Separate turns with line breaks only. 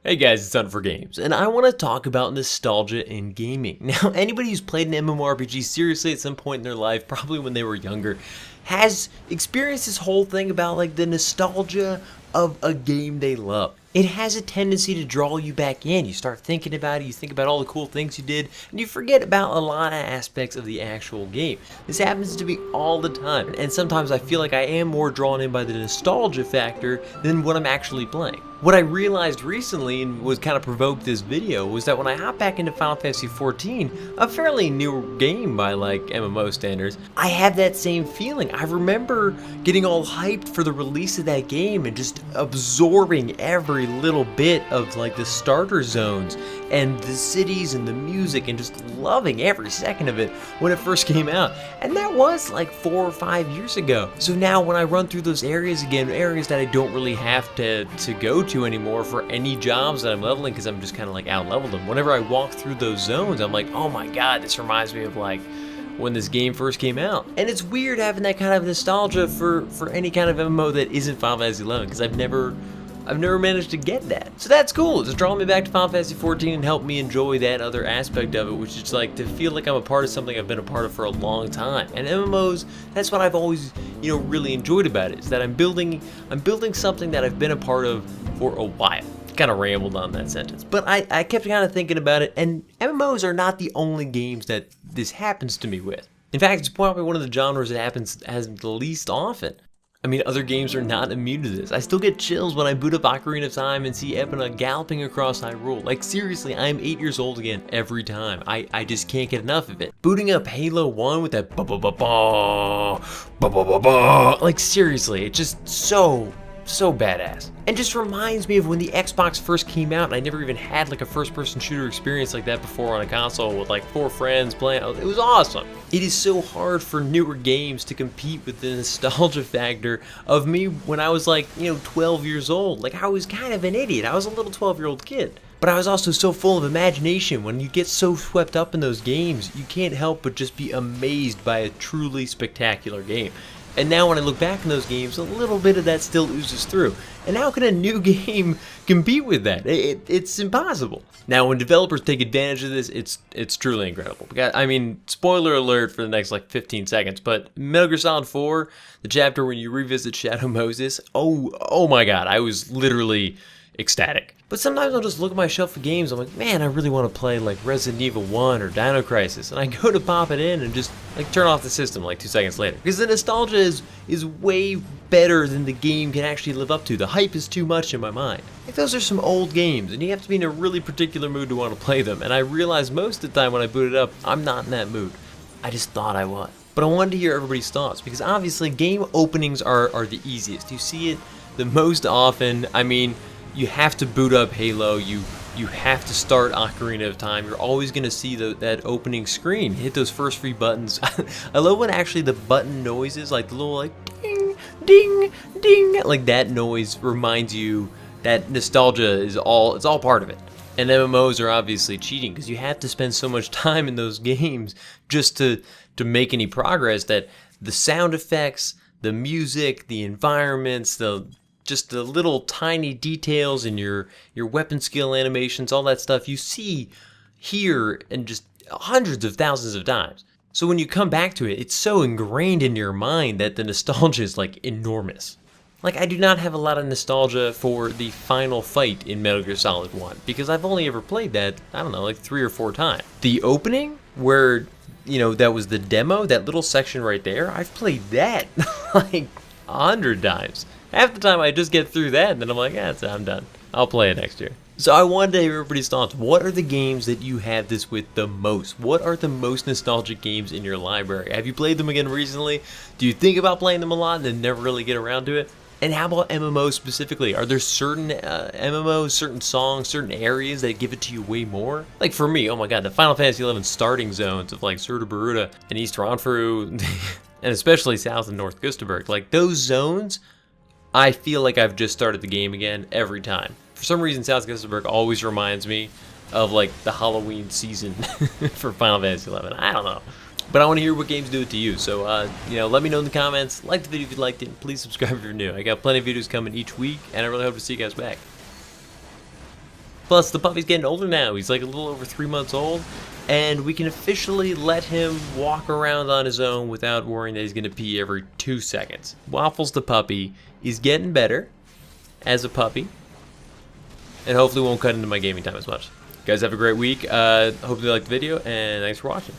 Hey guys, it's Huntin for Games, and I want to talk about nostalgia in gaming. Now, anybody who's played an MMORPG seriously at some point in their life, probably when they were younger, has experienced this whole thing about like the nostalgia of a game they love. It has a tendency to draw you back in. You start thinking about it, you think about all the cool things you did, and you forget about a lot of aspects of the actual game. This happens to me all the time, and sometimes I feel like I am more drawn in by the nostalgia factor than what I'm actually playing. What I realized recently, and was kind of provoked this video, was that when I hop back into Final Fantasy XIV, a fairly new game by like MMO standards, I have that same feeling. I remember getting all hyped for the release of that game and just absorbing every little bit of like the starter zones and the cities and the music and just loving every second of it when it first came out. And that was like 4 or 5 years ago. So now when I run through those areas again, areas that I don't really have to go to anymore for any jobs that I'm leveling because I'm just kind of like out leveled them. Whenever I walk through those zones, I'm like, oh my god, this reminds me of like when this game first came out. And it's weird having that kind of nostalgia for any kind of MMO that isn't Final Fantasy XI because I've never managed to get that. So that's cool. It's drawing me back to Final Fantasy XIV and helped me enjoy that other aspect of it, which is like to feel like I'm a part of something I've been a part of for a long time. And MMOs, that's what I've always, really enjoyed about it, is that I'm building something that I've been a part of for a while. Kind of rambled on that sentence, but I kept kind of thinking about it, and MMOs are not the only games that this happens to me with. In fact, it's probably one of the genres that has the least often. I mean, other games are not immune to this. I still get chills when I boot up Ocarina of Time and see Epona galloping across Hyrule. Like seriously, I am 8 years old again every time. I just can't get enough of it. Booting up Halo 1 with that ba-ba-ba-ba, like seriously, it's just so badass. And just reminds me of when the Xbox first came out and I never even had like a first-person shooter experience like that before on a console with like 4 friends playing. It was awesome. It is so hard for newer games to compete with the nostalgia factor of me when I was like, 12 years old. Like I was kind of an idiot. I was a little 12-year-old kid. But I was also so full of imagination. When you get so swept up in those games, you can't help but just be amazed by a truly spectacular game. And now when I look back in those games, a little bit of that still oozes through. And how can a new game compete with that? It's impossible. Now when developers take advantage of this, it's truly incredible. I mean, spoiler alert for the next like 15 seconds, but Metal Gear Solid 4, the chapter when you revisit Shadow Moses, oh my god, I was literally ecstatic. But sometimes I'll just look at my shelf of games, I'm like, man, I really want to play like Resident Evil 1 or Dino Crisis, and I go to pop it in and just like turn off the system like 2 seconds later. Because the nostalgia is way better than the game can actually live up to. The hype is too much in my mind. Like those are some old games, and you have to be in a really particular mood to want to play them, and I realize most of the time when I boot it up, I'm not in that mood. I just thought I was. But I wanted to hear everybody's thoughts, because obviously game openings are the easiest. You see it the most often. I mean, you have to boot up Halo, you have to start Ocarina of Time, you're always going to see that opening screen, hit those first 3 buttons. I love when actually the button noises, like the little like ding, ding, ding, like that noise reminds you that nostalgia is all part of it. And MMOs are obviously cheating because you have to spend so much time in those games just to make any progress that the sound effects, the music, the environments, just the little tiny details in your weapon skill animations, all that stuff you see here and just hundreds of thousands of times. So when you come back to it, it's so ingrained in your mind that the nostalgia is like enormous. Like I do not have a lot of nostalgia for the final fight in Metal Gear Solid 1 because I've only ever played that, I don't know, like 3 or 4 times. The opening where, that was the demo, that little section right there, I've played that like 100 times. Half the time I just get through that and then I'm like, I'm done. I'll play it next year. So I wanted to hear everybody's thoughts. What are the games that you have this with the most? What are the most nostalgic games in your library? Have you played them again recently? Do you think about playing them a lot and then never really get around to it? And how about MMOs specifically? Are there certain MMOs, certain songs, certain areas that give it to you way more? Like for me, oh my god, the Final Fantasy XI starting zones of like Surta Baruta and East Ranfru, and especially South and North Gustavberg, like those zones, I feel like I've just started the game again every time. For some reason, South Gustavberg always reminds me of like the Halloween season for Final Fantasy XI. I don't know. But I want to hear what games do it to you. So, let me know in the comments. Like the video if you liked it. And please subscribe if you're new. I got plenty of videos coming each week, and I really hope to see you guys back. Plus, the puppy's getting older now. He's like a little over 3 months old, and we can officially let him walk around on his own without worrying that he's going to pee every 2 seconds. Waffles the puppy is getting better as a puppy, and hopefully won't cut into my gaming time as much. You guys have a great week. Hope you liked the video, and thanks for watching.